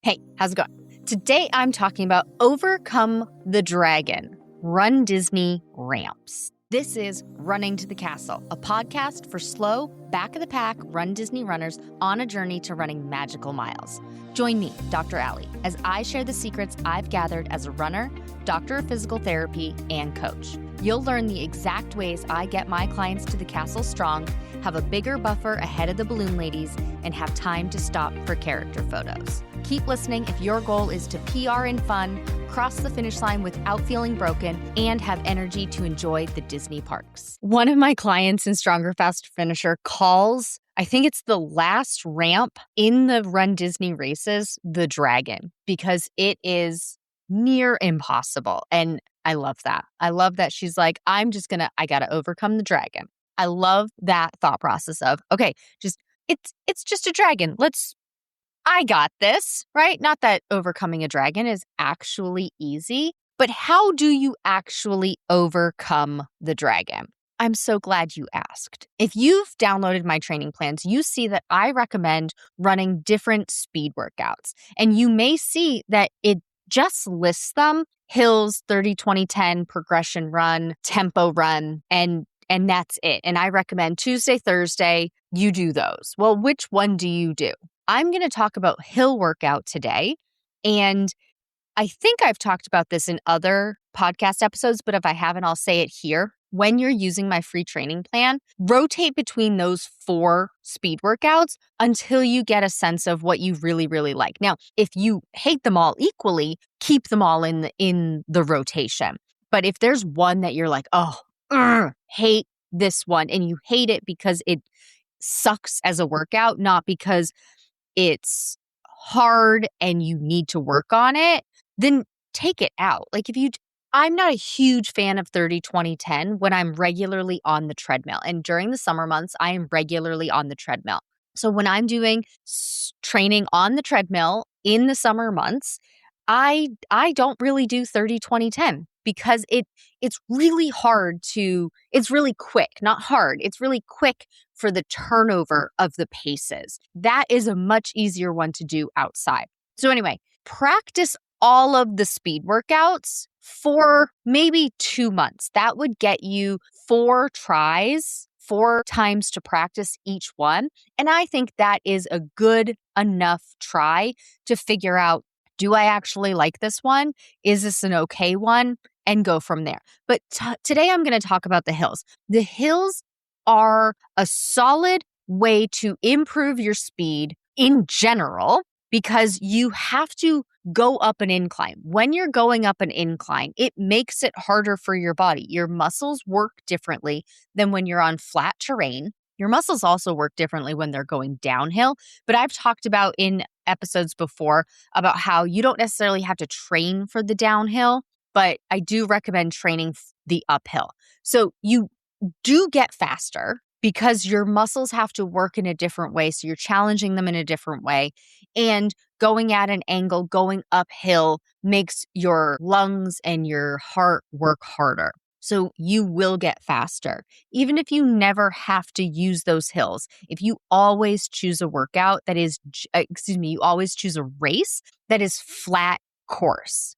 Hey, how's it going? Today I'm talking about Overcome the Dragon, RunDisney ramps. This is Running to the Castle, a podcast for slow, back-of-the-pack RunDisney runners on a journey to running magical miles. Join me, Dr. Allie, as I share the secrets I've gathered as a runner, doctor of physical therapy, and coach. You'll learn the exact ways I get my clients to the castle strong, have a bigger buffer ahead of the balloon ladies, and have time to stop for character photos. Keep listening if your goal is to PR in fun, cross the finish line without feeling broken, and have energy to enjoy the Disney parks. One of my clients in Stronger, Faster Finisher calls, I think it's the last ramp in the RunDisney races, the Dragon, because it is near impossible. And I love that. I love that she's like, I got to overcome the dragon. I love that thought process of, okay, it's just a dragon. I got this, right? Not that overcoming a dragon is actually easy, but how do you actually overcome the dragon? I'm so glad you asked. If you've downloaded my training plans, you see that I recommend running different speed workouts. And you may see that it just lists them: hills, 30, 20, 10, progression run, tempo run, and that's it. And I recommend Tuesday, Thursday, you do those. Well, which one do you do? I'm going to talk about hill workout today. And I think I've talked about this in other podcast episodes, but if I haven't, I'll say it here. When you're using my free training plan, rotate between those 4 speed workouts until you get a sense of what you really, really like. Now, if you hate them all equally, keep them all in the rotation. But if there's one that you're like, hate this one, and you hate it because it sucks as a workout, not because it's hard and you need to work on it, then take it out. Like I'm not a huge fan of 30, 20, 10 when I'm regularly on the treadmill. And during the summer months, I am regularly on the treadmill. So when I'm doing training on the treadmill in the summer months, I don't really do 30, 20, 10 because it's really it's really quick, not hard. It's really quick for the turnover of the paces. That is a much easier one to do outside. So anyway, practice all of the speed workouts for maybe 2 months. That would get you 4 tries, 4 times to practice each one. And I think that is a good enough try to figure out, do I actually like this one? Is this an okay one? And go from there. But today I'm going to talk about the hills. The hills are a solid way to improve your speed in general because you have to go up an incline. When you're going up an incline, it makes it harder for your body. Your muscles work differently than when you're on flat terrain. Your muscles also work differently when they're going downhill. But I've talked about in episodes before about how you don't necessarily have to train for the downhill, but I do recommend training the uphill. So you do get faster because your muscles have to work in a different way. So you're challenging them in a different way. And going at an angle, going uphill makes your lungs and your heart work harder. So you will get faster. Even if you never have to use those hills, if you always choose a workout that is, you always choose a race that is flat course.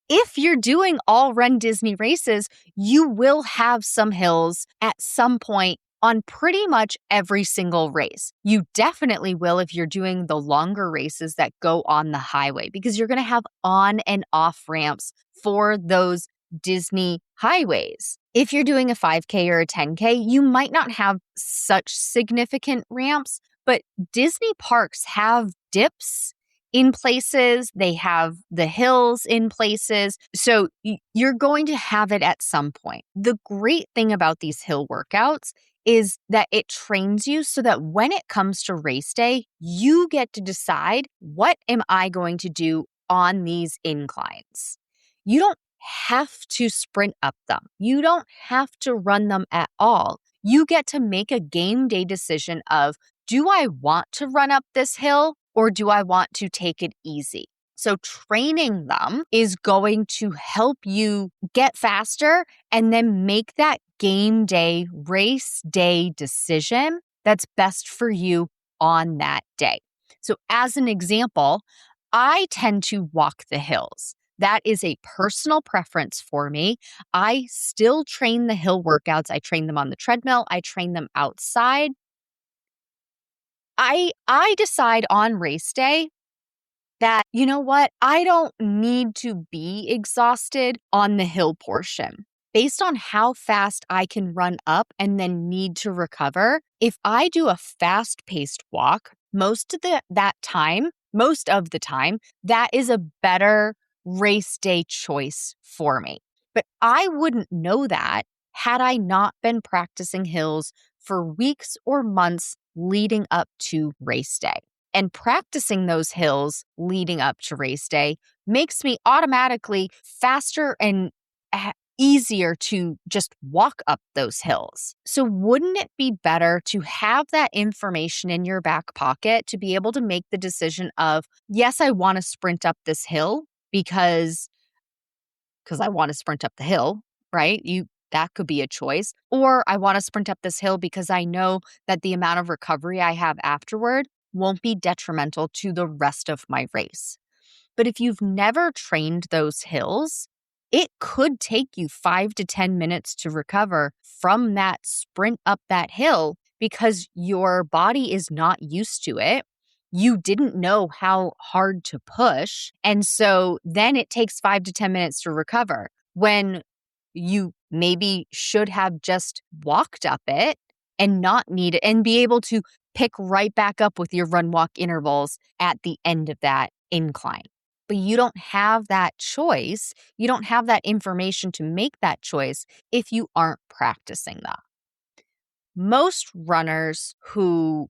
If you're doing all RunDisney races, you will have some hills at some point on pretty much every single race. You definitely will if you're doing the longer races that go on the highway, because you're going to have on and off ramps for those Disney highways. If you're doing a 5K or a 10K, you might not have such significant ramps, but Disney parks have dips in places, they have the hills in places. So you're going to have it at some point. The great thing about these hill workouts is that it trains you so that when it comes to race day, you get to decide, what am I going to do on these inclines? You don't have to sprint up them. You don't have to run them at all. You get to make a game day decision of, do I want to run up this hill or do I want to take it easy? So training them is going to help you get faster and then make that game day, race day decision that's best for you on that day. So as an example, I tend to walk the hills. That is a personal preference for me. I still train the hill workouts. I train them on the treadmill. I train them outside. I decide on race day that, you know what, I don't need to be exhausted on the hill portion. Based on how fast I can run up and then need to recover, if I do a fast-paced walk, most of the time, that is a better race day choice for me. But I wouldn't know that had I not been practicing hills for weeks or months leading up to race day. And practicing those hills leading up to race day makes me automatically faster and easier to just walk up those hills. So wouldn't it be better to have that information in your back pocket to be able to make the decision of, yes, I want to sprint up this hill because I want to sprint up the hill, right? That could be a choice. Or I want to sprint up this hill because I know that the amount of recovery I have afterward won't be detrimental to the rest of my race. But if you've never trained those hills, it could take you 5 to 10 minutes to recover from that sprint up that hill because your body is not used to it. You didn't know how hard to push. And so then it takes 5 to 10 minutes to recover when you maybe should have just walked up it and not need it and be able to pick right back up with your run walk intervals at the end of that incline. But you don't have that choice. You don't have that information to make that choice if you aren't practicing that. Most runners who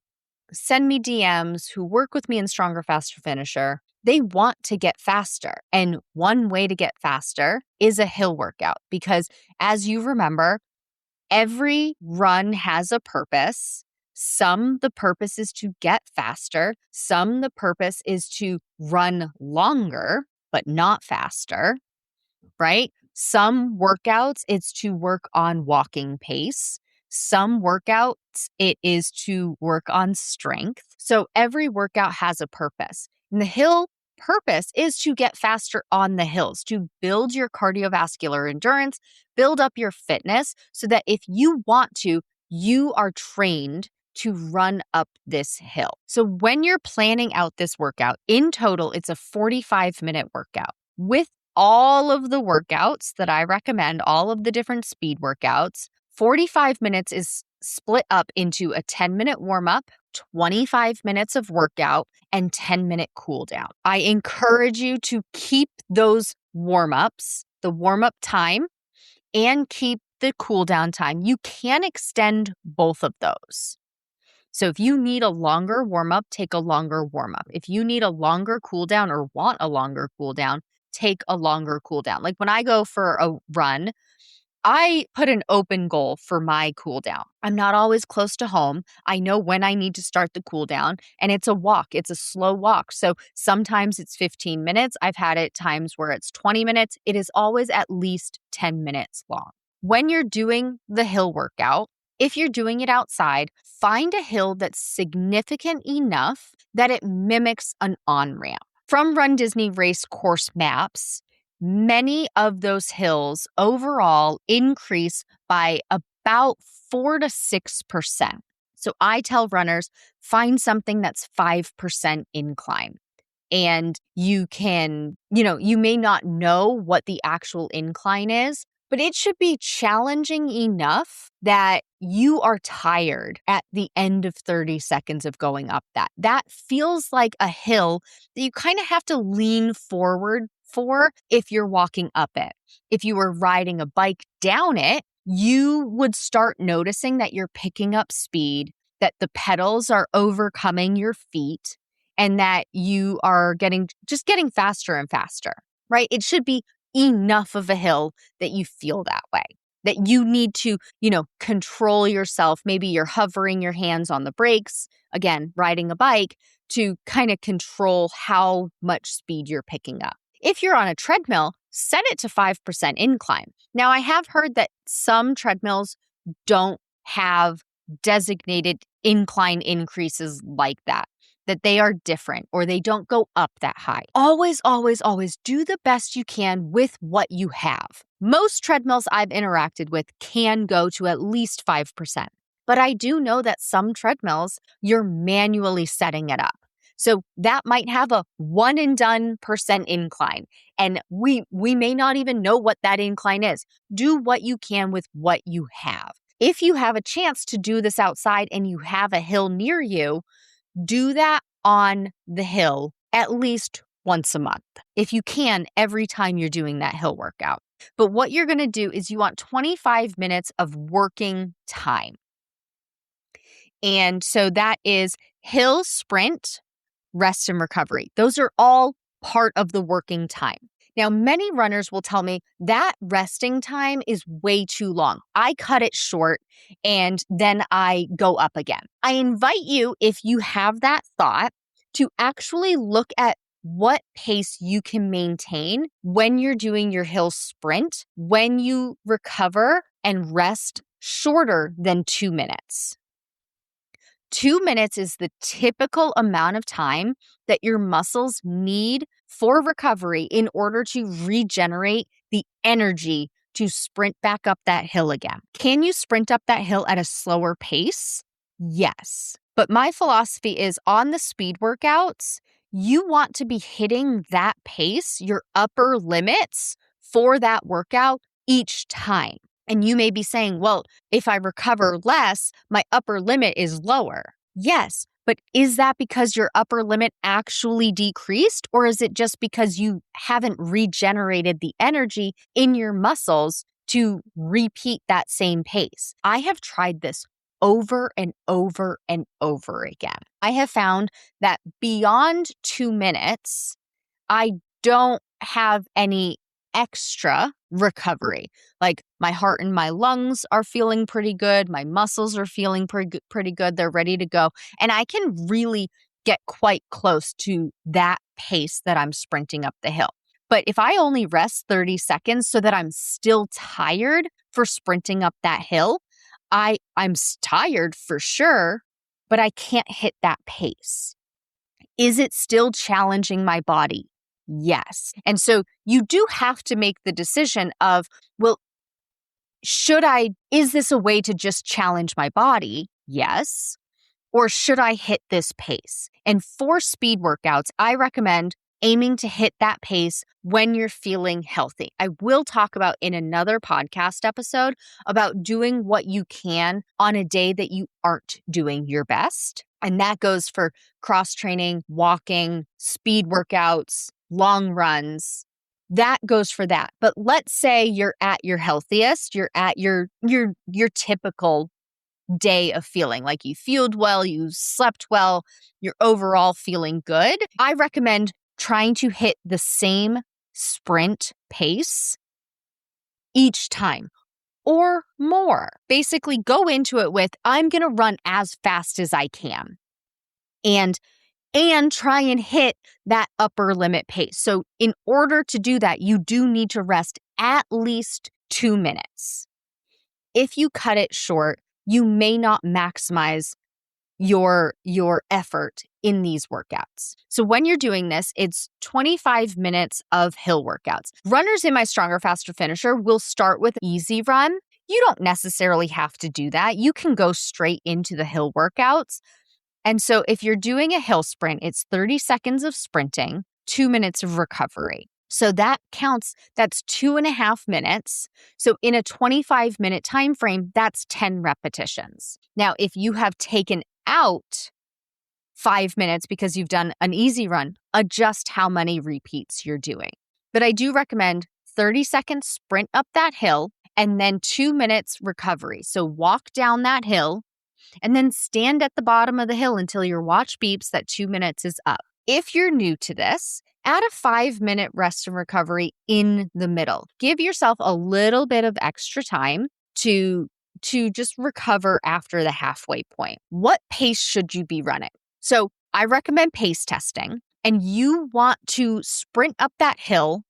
send me DMs, who work with me in Stronger, Faster, Finisher, they want to get faster. And one way to get faster is a hill workout because, as you remember, every run has a purpose. Some, the purpose is to get faster. Some, the purpose is to run longer, but not faster, right? Some workouts, it's to work on walking pace. Some workouts, it is to work on strength. So every workout has a purpose. And the hill purpose is to get faster on the hills, to build your cardiovascular endurance, build up your fitness so that if you want to, you are trained to run up this hill. So when you're planning out this workout, in total, it's a 45-minute workout. With all of the workouts that I recommend, all of the different speed workouts, 45 minutes is split up into a 10-minute warm-up, 25 minutes of workout, and 10-minute cool down. I encourage you to keep those warm-ups, the warm-up time, and keep the cool down time. You can extend both of those. So if you need a longer warm-up, take a longer warm-up. If you need a longer cool down or want a longer cool down, take a longer cool down. Like when I go for a run, I put an open goal for my cool down. I'm not always close to home. I know when I need to start the cool down, and it's a walk. It's a slow walk. So sometimes it's 15 minutes. I've had it times where it's 20 minutes. It is always at least 10 minutes long. When you're doing the hill workout, if you're doing it outside, find a hill that's significant enough that it mimics an on-ramp. From runDisney race course maps, many of those hills overall increase by about 4 to 6%. So I tell runners, find something that's 5% incline. And you can, you may not know what the actual incline is, but it should be challenging enough that you are tired at the end of 30 seconds of going up that. That feels like a hill that you kind of have to lean forward for if you're walking up it. If you were riding a bike down it, you would start noticing that you're picking up speed, that the pedals are overcoming your feet, and that you are getting faster and faster, right? It should be enough of a hill that you feel that way, that you need to, control yourself. Maybe you're hovering your hands on the brakes, again, riding a bike, to kind of control how much speed you're picking up. If you're on a treadmill, set it to 5% incline. Now, I have heard that some treadmills don't have designated incline increases like that. that they are different or they don't go up that high. Always, always, always do the best you can with what you have. Most treadmills I've interacted with can go to at least 5%. But I do know that some treadmills, you're manually setting it up. So that might have a one and done percent incline. And we may not even know what that incline is. Do what you can with what you have. If you have a chance to do this outside and you have a hill near you, do that on the hill at least once a month. If you can, every time you're doing that hill workout. But what you're going to do is you want 25 minutes of working time. And so that is hill sprint, rest and recovery. Those are all part of the working time. Now, many runners will tell me that resting time is way too long. I cut it short and then I go up again. I invite you, if you have that thought, to actually look at what pace you can maintain when you're doing your hill sprint, when you recover and rest shorter than 2 minutes. 2 minutes is the typical amount of time that your muscles need for recovery in order to regenerate the energy to sprint back up that hill again. Can you sprint up that hill at a slower pace? Yes. But my philosophy is on the speed workouts, you want to be hitting that pace, your upper limits for that workout each time. And you may be saying, well, if I recover less, my upper limit is lower. Yes, but is that because your upper limit actually decreased, or is it just because you haven't regenerated the energy in your muscles to repeat that same pace? I have tried this over and over and over again. I have found that beyond 2 minutes, I don't have any extra recovery. Like my heart and my lungs are feeling pretty good. My muscles are feeling pretty good. They're ready to go. And I can really get quite close to that pace that I'm sprinting up the hill. But if I only rest 30 seconds so that I'm still tired for sprinting up that hill, I'm tired for sure, but I can't hit that pace. Is it still challenging my body? Yes. And so you do have to make the decision of, well, is this a way to just challenge my body? Yes. Or should I hit this pace? And for speed workouts, I recommend aiming to hit that pace when you're feeling healthy. I will talk about in another podcast episode about doing what you can on a day that you aren't doing your best. And that goes for cross training, walking, speed workouts, long runs. That goes for that. But let's say you're at your healthiest, you're at your typical day of feeling like you fueled well, you slept well, you're overall feeling good. I recommend trying to hit the same sprint pace each time or more. Basically go into it with, I'm going to run as fast as I can and try and hit that upper limit pace. So in order to do that, you do need to rest at least 2 minutes. If you cut it short, you may not maximize your effort in these workouts. So when you're doing this, it's 25 minutes of hill workouts. Runners in my Stronger, Faster Finisher will start with easy run. You don't necessarily have to do that. You can go straight into the hill workouts. And so if you're doing a hill sprint, it's 30 seconds of sprinting, 2 minutes of recovery. So that counts, that's 2.5 minutes. So in a 25-minute time frame, that's 10 repetitions. Now, if you have taken out 5 minutes because you've done an easy run, adjust how many repeats you're doing. But I do recommend 30-second sprint up that hill and then 2 minutes recovery. So walk down that hill and then stand at the bottom of the hill until your watch beeps that 2 minutes is up. If you're new to this, add a 5-minute rest and recovery in the middle. Give yourself a little bit of extra time to just recover after the halfway point. What pace should you be running? So I recommend pace testing, and you want to sprint up that hill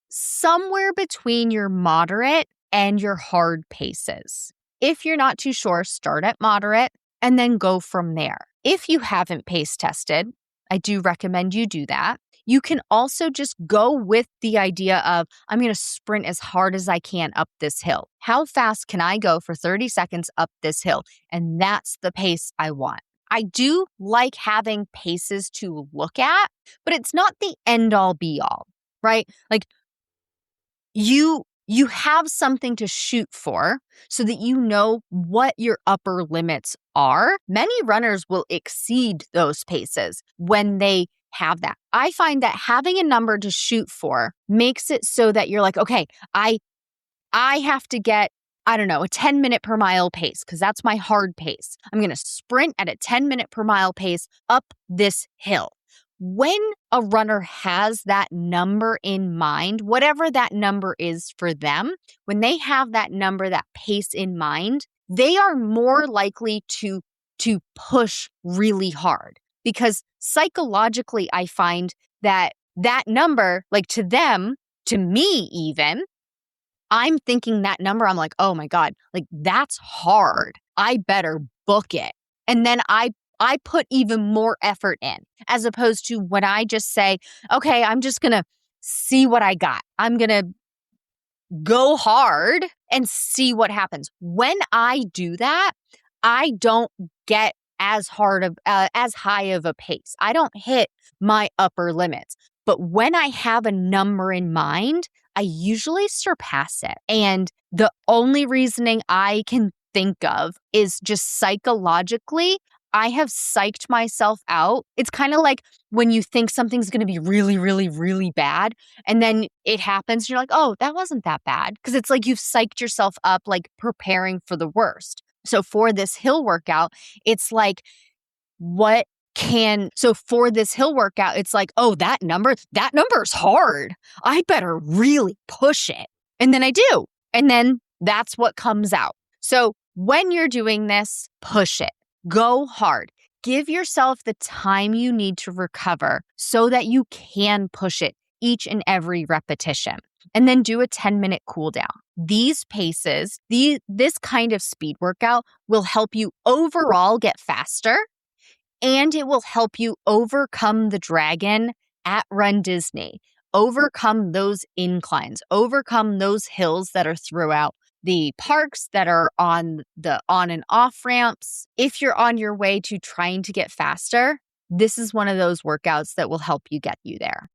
somewhere between your moderate and your hard paces. If you're not too sure, start at moderate and then go from there. If you haven't pace tested, I do recommend you do that. You can also just go with the idea of, I'm going to sprint as hard as I can up this hill. How fast can I go for 30 seconds up this hill? And that's the pace I want. I do like having paces to look at, but it's not the end all be all, right? Like you have something to shoot for so that you know what your upper limits are. Many runners will exceed those paces when they have that. I find that having a number to shoot for makes it so that you're like, okay, I have to get, I don't know, a 10-minute per mile pace because that's my hard pace. I'm going to sprint at a 10-minute per mile pace up this hill. When a runner has that number in mind, whatever that number is for them, when they have that number, that pace in mind, they are more likely to push really hard. Because psychologically, I find that number, like to them, to me even, I'm thinking that number, I'm like, oh my God, like that's hard. I better book it. And then I put even more effort in, as opposed to when I just say, okay, I'm just going to see what I got. I'm going to go hard and see what happens. When I do that, I don't get as high of a pace. I don't hit my upper limits. But when I have a number in mind, I usually surpass it. And the only reasoning I can think of is just psychologically, I have psyched myself out. It's kind of like when you think something's going to be really, really, really bad, and then it happens, you're like, oh, that wasn't that bad. Because it's like you've psyched yourself up, like preparing for the worst. So for this hill workout, it's like, for this hill workout, it's like, oh, that number is hard. I better really push it. And then I do. And then that's what comes out. So when you're doing this, push it. Go hard. Give yourself the time you need to recover so that you can push it each and every repetition. And then do a 10-minute cool down. These paces, this kind of speed workout will help you overall get faster, and it will help you overcome the dragon at runDisney, overcome those inclines, overcome those hills that are throughout the parks, that are on the on and off ramps. If you're on your way to trying to get faster, this is one of those workouts that will help you get you there.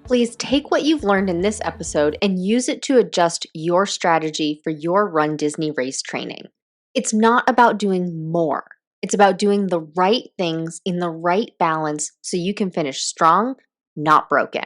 Please take what you've learned in this episode and use it to adjust your strategy for your runDisney race training. It's not about doing more. It's about doing the right things in the right balance so you can finish strong, not broken.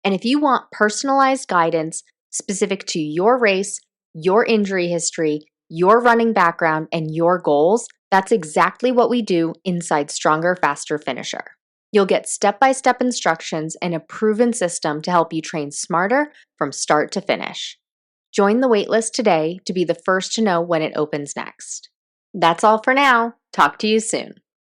And if you want personalized guidance specific to your race, your injury history, your running background, and your goals, that's exactly what we do inside Stronger, Faster, Finisher. You'll get step-by-step instructions and a proven system to help you train smarter from start to finish. Join the waitlist today to be the first to know when it opens next. That's all for now. Talk to you soon.